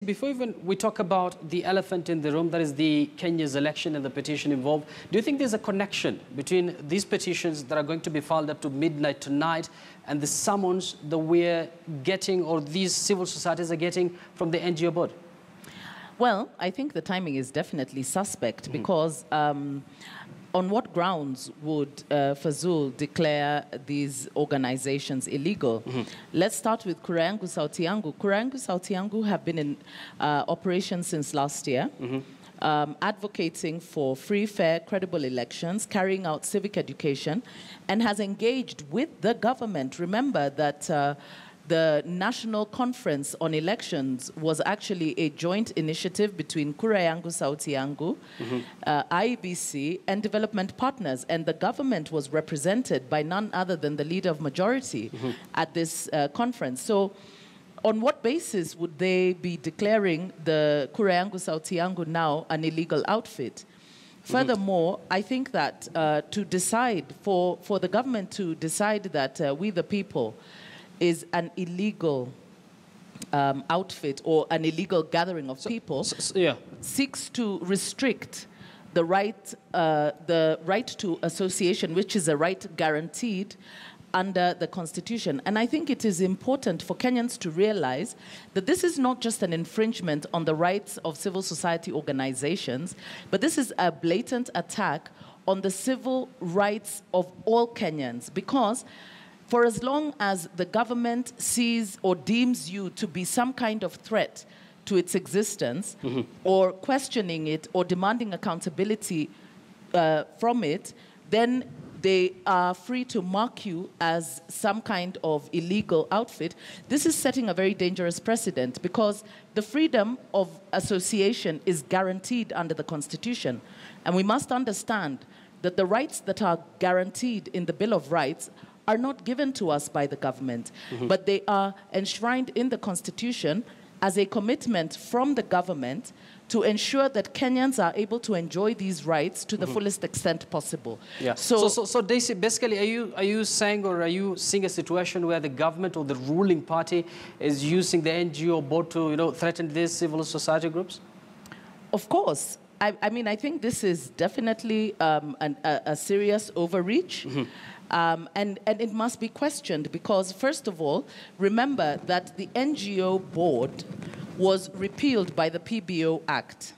before even we talk about the elephant in the room, that is the Kenya's election and the petition involved, do you think there's a connection between these petitions that are going to be filed up to midnight tonight and the summons that we're getting, or these civil societies are getting from the NGO board? Well, I think the timing is definitely suspect because on what grounds would Fazul declare these organizations illegal? Let's start with Kura Yangu Sauti Yangu. Kura Yangu Sauti Yangu have been in operation since last year, advocating for free, fair, credible elections, carrying out civic education, and has engaged with the government. Remember that the National Conference on Elections was actually a joint initiative between Kura Yangu Sauti Yangu, IEBC, and development partners. And the government was represented by none other than the leader of majority at this conference. So on what basis would they be declaring the Kura Yangu Sauti Yangu now an illegal outfit? Furthermore, I think that to decide, for the government to decide that we the people is an illegal outfit or an illegal gathering of people, seeks to restrict the right to association, which is a right guaranteed under the Constitution. And I think it is important for Kenyans to realize that this is not just an infringement on the rights of civil society organizations, but this is a blatant attack on the civil rights of all Kenyans, because for as long as the government sees or deems you to be some kind of threat to its existence, or questioning it or demanding accountability from it, then they are free to mark you as some kind of illegal outfit. This is setting a very dangerous precedent because the freedom of association is guaranteed under the Constitution. And we must understand that the rights that are guaranteed in the Bill of Rights are not given to us by the government, but they are enshrined in the Constitution as a commitment from the government to ensure that Kenyans are able to enjoy these rights to the fullest extent possible. Yeah. So Daisy, basically, are you saying, or are you seeing a situation where the government or the ruling party is using the NGO board to, threaten these civil society groups? Of course. I mean, I think this is definitely a serious overreach. And it must be questioned because, first of all, remember that the NGO board was repealed by the PBO Act,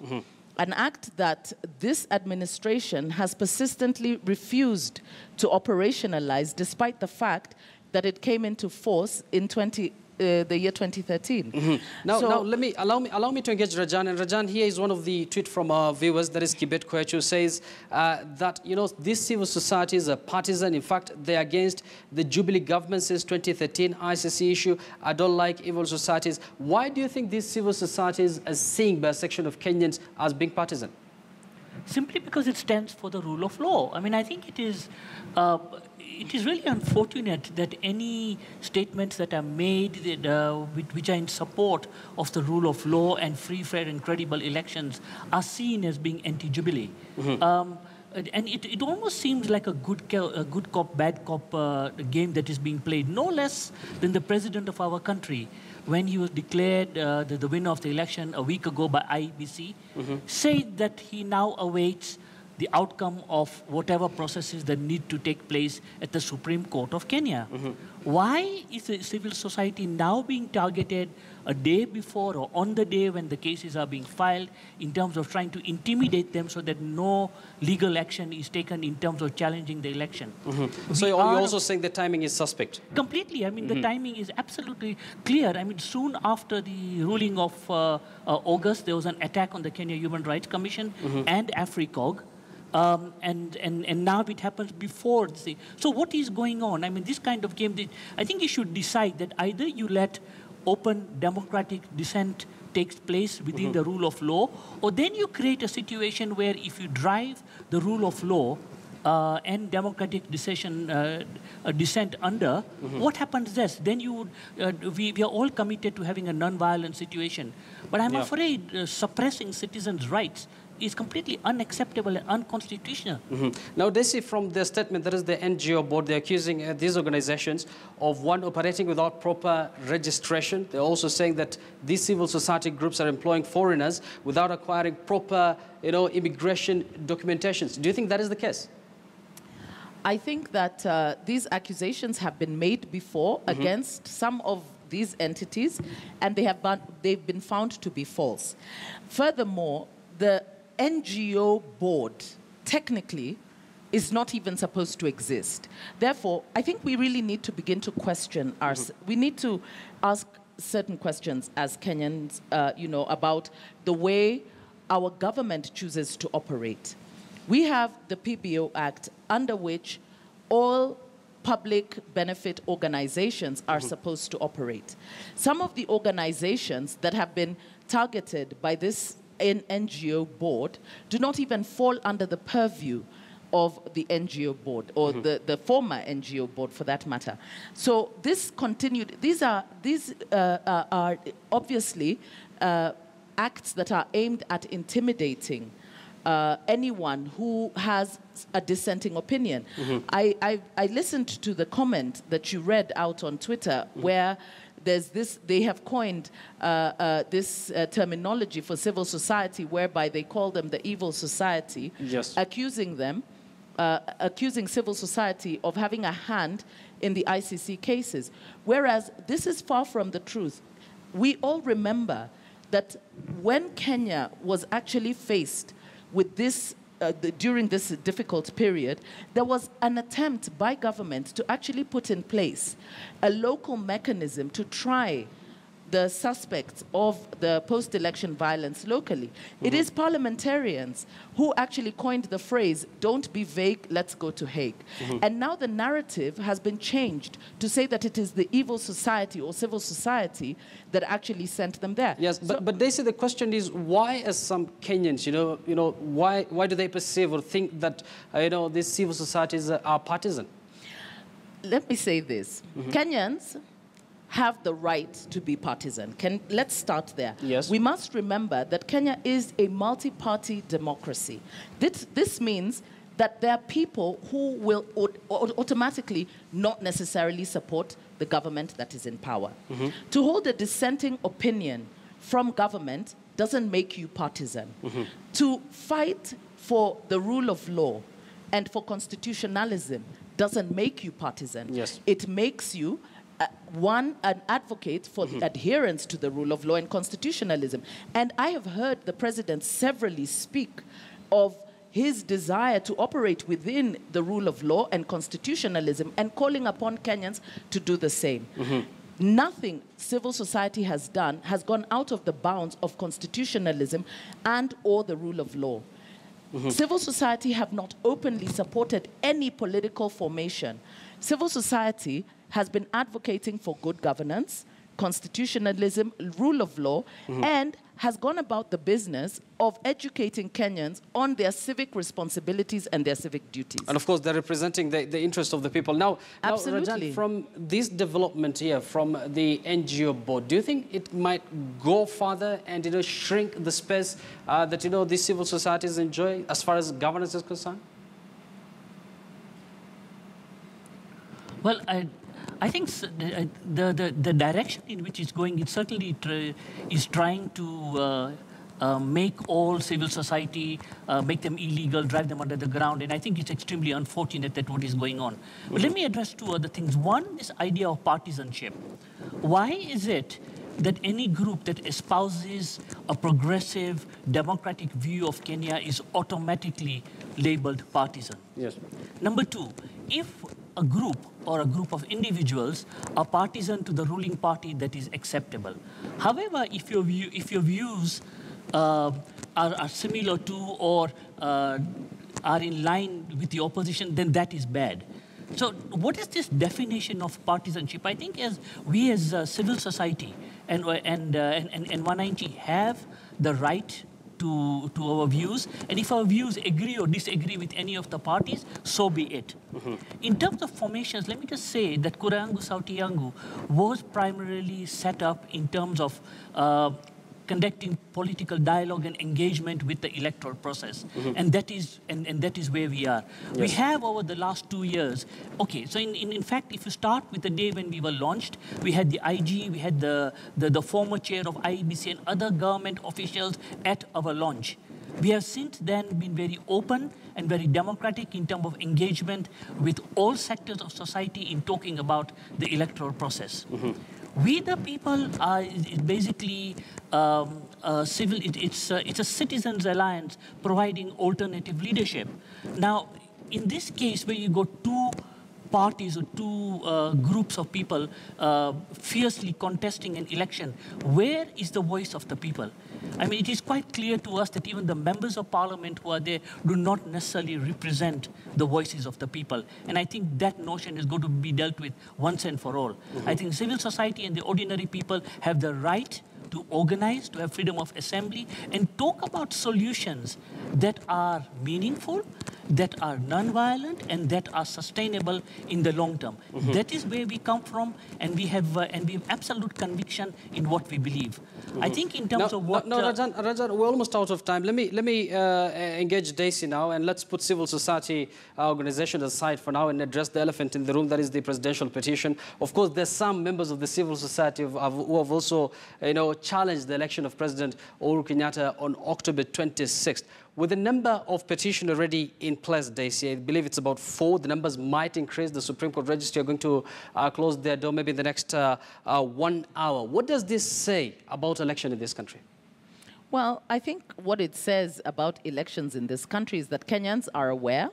an act that this administration has persistently refused to operationalize despite the fact that it came into force in the year 2013. Now, allow me to engage Rajan. And Rajan, here is one of the tweets from our viewers. That is Kibet Kwechu, says that these civil societies are partisan. In fact, they're against the Jubilee government since 2013 ICC issue. I don't like evil societies. Why do you think these civil societies are seen by a section of Kenyans as being partisan? Simply because it stands for the rule of law. I mean, I think it is really unfortunate that any statements that are made which are in support of the rule of law and free, fair, and credible elections are seen as being anti-Jubilee. And it almost seems like a good cop, bad cop game that is being played, no less than the president of our country, when he was declared the winner of the election a week ago by IEBC, said that he now awaits the outcome of whatever processes that need to take place at the Supreme Court of Kenya. Why is the civil society now being targeted a day before or on the day when the cases are being filed in terms of trying to intimidate them so that no legal action is taken in terms of challenging the election? So you're also saying the timing is suspect? Completely. I mean, the timing is absolutely clear. I mean, soon after the ruling of August, there was an attack on the Kenya Human Rights Commission and AFRICOG. And now it happens before the thing. So what is going on? I mean, this kind of game, I think you should decide that either you let open democratic dissent takes place within the rule of law, or then you create a situation where if you drive the rule of law and democratic dissent under, what happens then you would, we are all committed to having a non-violent situation. But I'm afraid suppressing citizens' rights is completely unacceptable and unconstitutional. Now, they see from their statement, that is the NGO board, they're accusing these organizations of, one, operating without proper registration. They're also saying that these civil society groups are employing foreigners without acquiring proper, immigration documentations. Do you think that is the case? I think that these accusations have been made before against some of these entities, and they've been found to be false. Furthermore, the NGO board technically is not even supposed to exist. Therefore, I think we really need to begin to question we need to ask certain questions as Kenyans, about the way our government chooses to operate. We have the PBO Act, under which all public benefit organizations are supposed to operate. Some of the organizations that have been targeted by this NGO board do not even fall under the purview of the NGO board, or the former NGO board for that matter. So this continued, these are obviously acts that are aimed at intimidating anyone who has a dissenting opinion. I listened to the comment that you read out on Twitter where they have coined this terminology for civil society, whereby they call them the evil society, accusing civil society of having a hand in the ICC cases. Whereas this is far from the truth. We all remember that when Kenya was actually faced with this, during this difficult period, there was an attempt by government to actually put in place a local mechanism to try the suspects of the post-election violence locally. It is parliamentarians who actually coined the phrase, "Don't be vague, let's go to Hague." And now the narrative has been changed to say that it is the evil society or civil society that actually sent them there. Yes, but they say the question is, why, as some Kenyans, why do they perceive or think that, these civil societies are partisan? Let me say this. Kenyans have the right to be partisan. Let's start there. Yes. We must remember that Kenya is a multi-party democracy. This means that there are people who will automatically not necessarily support the government that is in power. To hold a dissenting opinion from government doesn't make you partisan. To fight for the rule of law and for constitutionalism doesn't make you partisan. Yes. It makes you an advocate for the adherence to the rule of law and constitutionalism. And I have heard the president severally speak of his desire to operate within the rule of law and constitutionalism, and calling upon Kenyans to do the same. Nothing civil society has done has gone out of the bounds of constitutionalism and or the rule of law. Civil society have not openly supported any political formation. Civil society has been advocating for good governance, constitutionalism, rule of law, and has gone about the business of educating Kenyans on their civic responsibilities and their civic duties. And of course, they're representing the interest of the people. Now Absolutely. Rajan, from this development here, from the NGO board, do you think it might go further and shrink the space that these civil societies enjoy as far as governance is concerned? Well, I think the direction in which it's going, it certainly is trying to make all civil society, make them illegal, drive them under the ground. And I think it's extremely unfortunate that what is going on. But let me address two other things. One, this idea of partisanship. Why is it that any group that espouses a progressive, democratic view of Kenya is automatically labeled partisan? Yes. Number two, if a group or a group of individuals are partisan to the ruling party, that is acceptable. However, if your views are similar to or are in line with the opposition, then that is bad. So what is this definition of partisanship? I think we as civil society and 190 have the right to our views, and if our views agree or disagree with any of the parties, so be it. In terms of formations, let me just say that Kura Yangu Sauti Yangu was primarily set up in terms of conducting political dialogue and engagement with the electoral process. And that is where we are. Yes. We have over the last 2 years, okay, so in fact, if you start with the day when we were launched, we had the IG, we had the former chair of IEBC and other government officials at our launch. We have since then been very open and very democratic in terms of engagement with all sectors of society in talking about the electoral process. We the people are basically civil. It's a citizens' alliance providing alternative leadership. Now, in this case, where you got two parties or two groups of people fiercely contesting an election, where is the voice of the people? I mean, it is quite clear to us that even the members of parliament who are there do not necessarily represent the voices of the people. And I think that notion is going to be dealt with once and for all. I think civil society and the ordinary people have the right to organize, to have freedom of assembly, and talk about solutions that are meaningful, that are non-violent, and that are sustainable in the long term. That is where we come from, and we have absolute conviction in what we believe. I think in terms of what... Rajan, we're almost out of time. Let me engage Daisy now, and let's put civil society organizations aside for now and address the elephant in the room, that is the presidential petition. Of course, there's some members of the civil society who have also, challenged the election of President Uhuru Kenyatta on October 26th. With the number of petitions already in place, Daisy, I believe it's about 4. The numbers might increase. The Supreme Court Registry are going to close their door maybe in the next 1 hour. What does this say about election in this country? Well, I think what it says about elections in this country is that Kenyans are aware,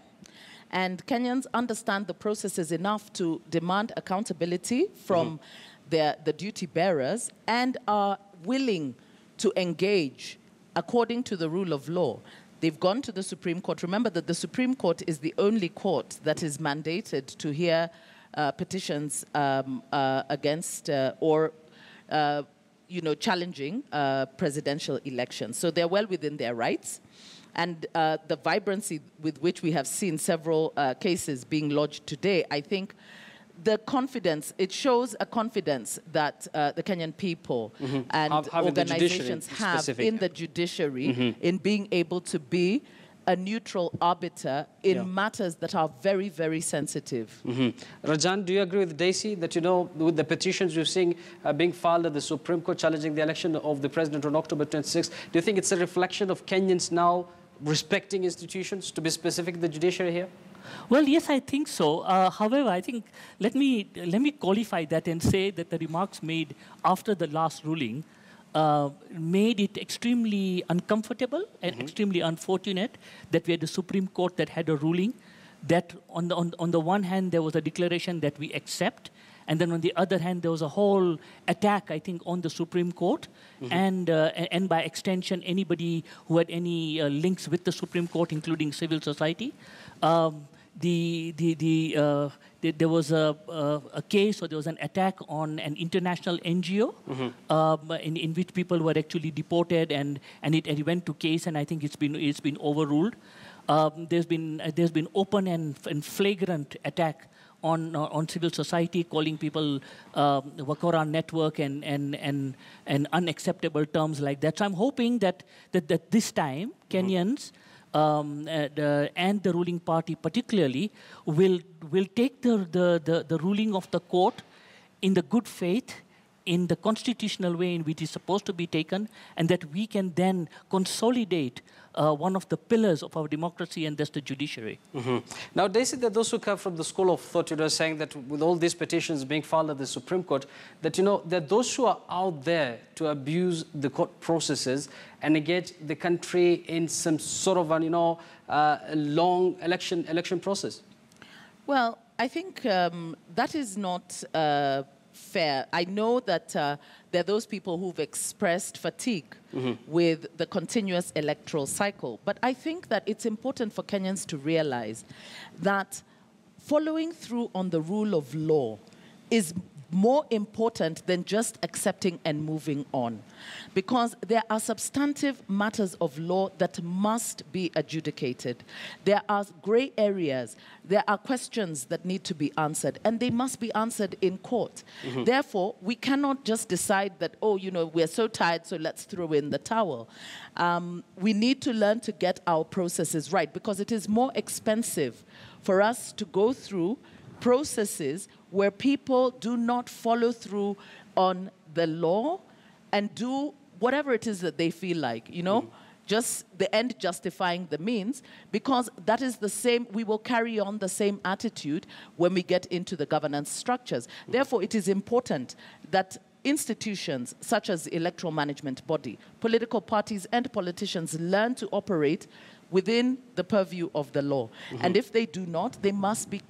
and Kenyans understand the processes enough to demand accountability from the duty bearers, and are willing to engage according to the rule of law. They've gone to the Supreme Court. Remember that the Supreme Court is the only court that is mandated to hear petitions against or challenging presidential elections. So they're well within their rights. And the vibrancy with which we have seen several cases being lodged today, I think the confidence, it shows a confidence that the Kenyan people and organizations have in the judiciary in being able to be a neutral arbiter in matters that are very, very sensitive. Rajan, do you agree with Daisy that, with the petitions you're seeing being filed at the Supreme Court challenging the election of the president on October 26th, do you think it's a reflection of Kenyans now respecting institutions, to be specific, the judiciary here? Well, yes, I think so. However, I think let me qualify that and say that the remarks made after the last ruling made it extremely uncomfortable and extremely unfortunate that we had the Supreme Court that had a ruling that on the one hand there was a declaration that we accept, and then on the other hand there was a whole attack, I think, on the Supreme Court and by extension anybody who had any links with the Supreme Court, including civil society. There was a case, or there was an attack on an international NGO in which people were actually deported, and it went to case, and I think it's been overruled. There's been open and flagrant attack on civil society, calling people Wakora network and unacceptable terms like that. So I'm hoping that this time Kenyans and the ruling party particularly will take the ruling of the court in the good faith, in the constitutional way in which it's supposed to be taken, and that we can then consolidate one of the pillars of our democracy, and that's the judiciary. Now, they say that those who come from the school of thought, are saying that with all these petitions being filed at the Supreme Court, that, that those who are out there to abuse the court processes and engage the country in some sort of long election process. Well, I think that is not fair. I know that there are those people who've expressed fatigue with the continuous electoral cycle. But I think that it's important for Kenyans to realize that following through on the rule of law is more important than just accepting and moving on. Because there are substantive matters of law that must be adjudicated. There are gray areas. There are questions that need to be answered, and they must be answered in court. Therefore, we cannot just decide that, oh, you know, we're so tired, so let's throw in the towel. We need to learn to get our processes right, because it is more expensive for us to go through processes where people do not follow through on the law and do whatever it is that they feel like, you know, just the end justifying the means, because that is the same, we will carry on the same attitude when we get into the governance structures. Therefore, it is important that institutions such as the Electoral Management Body, political parties and politicians learn to operate within the purview of the law. And if they do not, they must be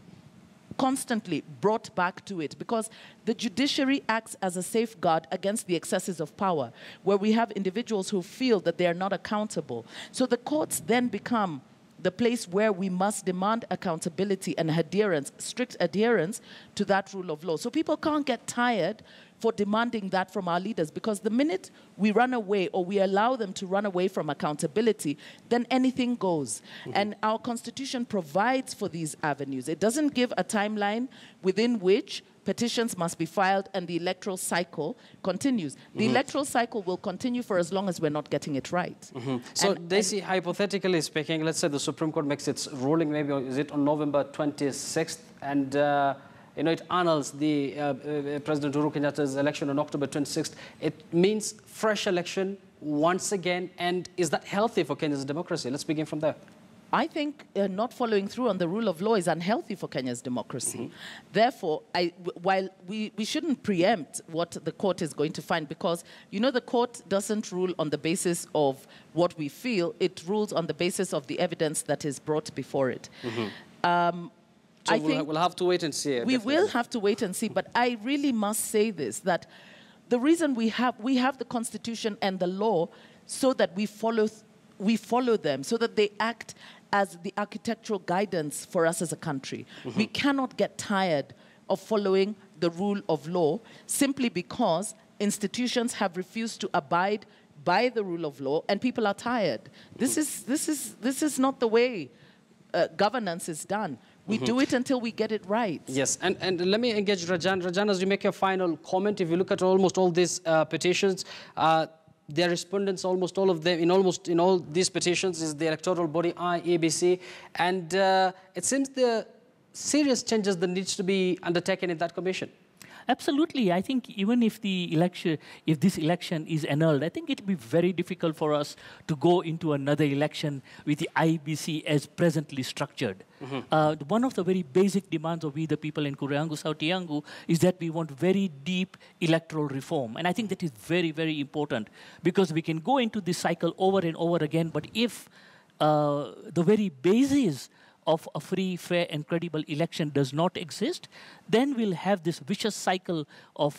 constantly brought back to it, because the judiciary acts as a safeguard against the excesses of power, where we have individuals who feel that they are not accountable. So the courts then become the place where we must demand accountability and adherence, strict adherence to that rule of law. So people can't get tired for demanding that from our leaders, because the minute we run away or we allow them to run away from accountability, then anything goes. And our Constitution provides for these avenues. It doesn't give a timeline within which petitions must be filed and the electoral cycle continues. The electoral cycle will continue for as long as we're not getting it right. So, Daisy, hypothetically speaking, let's say the Supreme Court makes its ruling, maybe is it on November 26th, and you know, it annuls the President Uhuru Kenyatta's election on October 26th. It means fresh election once again. And is that healthy for Kenya's democracy? Let's begin from there. I think not following through on the rule of law is unhealthy for Kenya's democracy. Therefore, while we shouldn't preempt what the court is going to find, because, you know, the court doesn't rule on the basis of what we feel. It rules on the basis of the evidence that is brought before it. So we'll have to wait and see. We will have to wait and see, but I really must say this, that the reason we have the Constitution and the law so that we follow them, so that they act as the architectural guidance for us as a country. We cannot get tired of following the rule of law simply because institutions have refused to abide by the rule of law and people are tired. This is not the way governance is done. We do it until we get it right. Yes, and let me engage Rajan. Rajan, as you make your final comment, if you look at almost all these petitions, their respondents, almost all of them, in all these petitions is the electoral body, IEBC, and it seems there are serious changes that needs to be undertaken in that commission. Absolutely. I think even if this election is annulled, I think it will be very difficult for us to go into another election with the IBC as presently structured. One of the very basic demands of we the people in Kuriangu, South Yangu, is that we want very deep electoral reform. And I think that is very, very important, because we can go into this cycle over and over again, but if the very basis of a free, fair, and credible election does not exist, then we'll have this vicious cycle of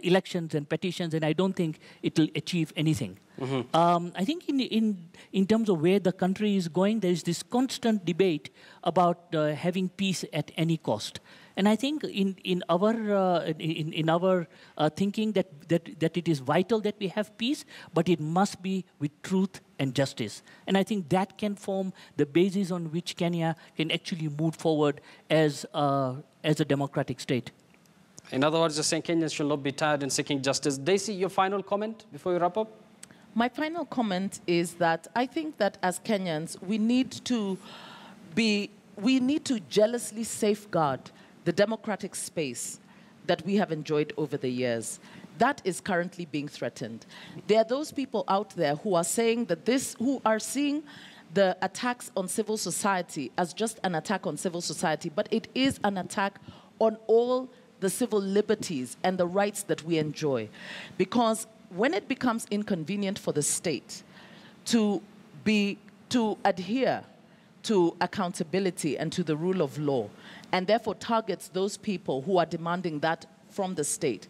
elections and petitions, and I don't think it will achieve anything. I think in terms of where the country is going, there is this constant debate about having peace at any cost. And I think in our thinking that it is vital that we have peace, but it must be with truth and justice. And I think that can form the basis on which Kenya can actually move forward as a democratic state. In other words, you're saying Kenyans should not be tired in seeking justice. Daisy, your final comment before we wrap up? My final comment is that I think that as Kenyans, we need to jealously safeguard the democratic space that we have enjoyed over the years. That is currently being threatened. There are those people out there who are saying that who are seeing the attacks on civil society as just an attack on civil society, but it is an attack on all the civil liberties and the rights that we enjoy. Because when it becomes inconvenient for the state to adhere to accountability and to the rule of law, and therefore targets those people who are demanding that from the state,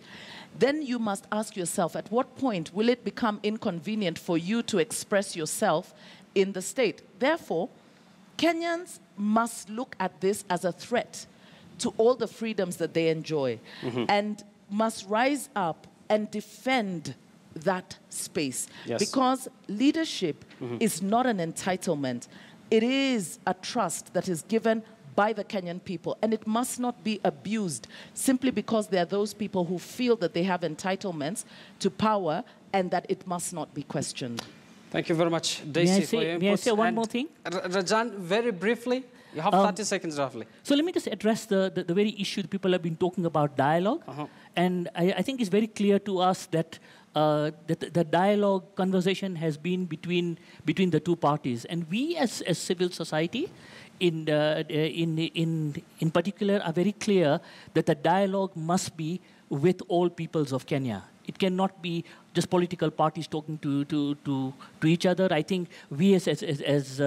then you must ask yourself, at what point will it become inconvenient for you to express yourself in the state? Therefore, Kenyans must look at this as a threat to all the freedoms that they enjoy. And must rise up and defend that space. Yes. Because leadership is not an entitlement. It is a trust that is given by the Kenyan people, and it must not be abused simply because there are those people who feel that they have entitlements to power and that it must not be questioned. Thank you very much, Daisy, for your input. May I say one more thing? Rajan, very briefly, you have 30 seconds roughly. So let me just address the very issue that people have been talking about, dialogue. And I think it's very clear to us that the dialogue conversation has been between the two parties. And we as civil society, in particular, are very clear that the dialogue must be with all peoples of Kenya. It cannot be just political parties talking to each other. I think we as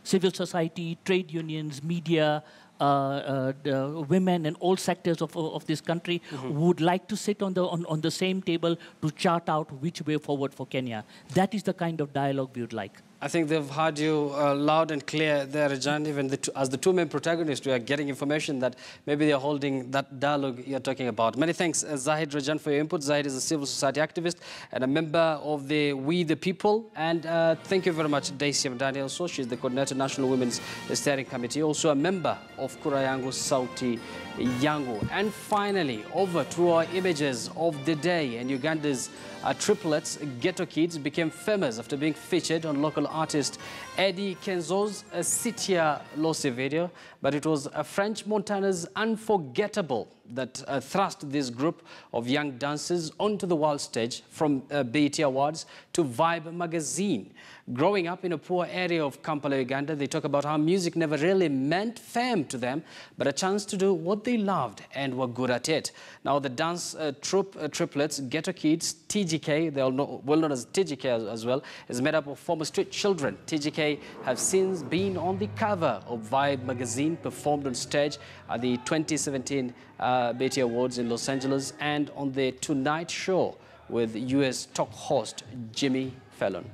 civil society, trade unions, media, the women and all sectors of this country would like to sit on the same table to chart out which way forward for Kenya. That is the kind of dialogue we would like. I think they've heard you loud and clear there, Rajan. Even as the two main protagonists, we are getting information that maybe they're holding that dialogue you're talking about. Many thanks, Zahid Rajan, for your input. Zahid is a civil society activist and a member of the We the People. And thank you very much, Daisy Daniel. So she's the coordinator, National Women's Steering Committee, also a member of Kura Yangu Sauti Yangu. And finally, over to our images of the day. And Uganda's triplets, Ghetto Kids, became famous after being featured on local artist Eddie Kenzo's Sitia Losi video. But it was French Montana's Unforgettable that thrust this group of young dancers onto the world stage, from BET Awards to Vibe magazine. Growing up in a poor area of Kampala, Uganda, they talk about how music never really meant fame to them, but a chance to do what they loved and were good at it. Now the dance troupe triplets, Ghetto Kids, TGK, they are well known as TGK as well, is made up of former street children. TGK have since been on the cover of Vibe magazine, performed on stage at the 2017 BET Awards in Los Angeles, and on the Tonight Show with US talk host Jimmy Fallon.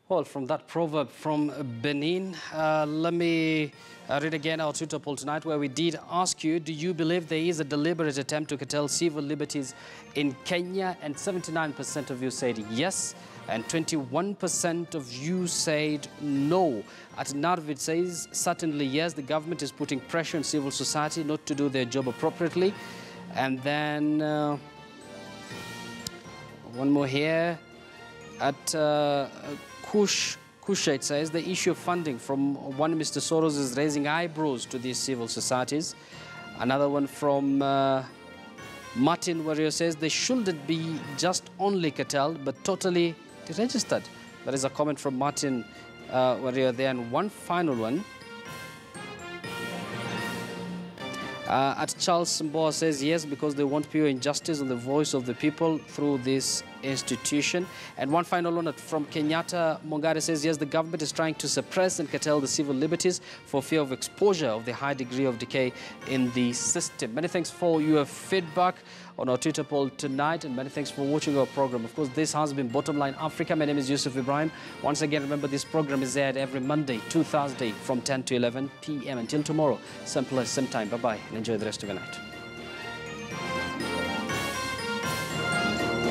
Well, from that proverb from Benin, let me read again our Twitter poll tonight, where we did ask you, do you believe there is a deliberate attempt to curtail civil liberties in Kenya? And 79% of you said yes, and 21% of you said no. At Narv, it says, certainly yes, the government is putting pressure on civil society not to do their job appropriately. And then one more here. At Kusha, it says, the issue of funding from one Mr. Soros is raising eyebrows to these civil societies. Another one from Martin Warrior says, they shouldn't be just only curtailed, but totally deregistered. That is a comment from Martin Warrior there. And one final one. At Charles Mboa says, yes, because they want pure injustice and the voice of the people through this institution. And one final one from Kenyatta Mongare says, yes, the government is trying to suppress and curtail the civil liberties for fear of exposure of the high degree of decay in the system. Many thanks for your feedback on our Twitter poll tonight, and many thanks for watching our program. Of course, this has been Bottom Line Africa. My name is Yusuf Ibrahim. Once again, remember, this program is aired every Monday to Thursday from 10 to 11 p.m. Until tomorrow, same place, same time. Bye-bye, and enjoy the rest of your night.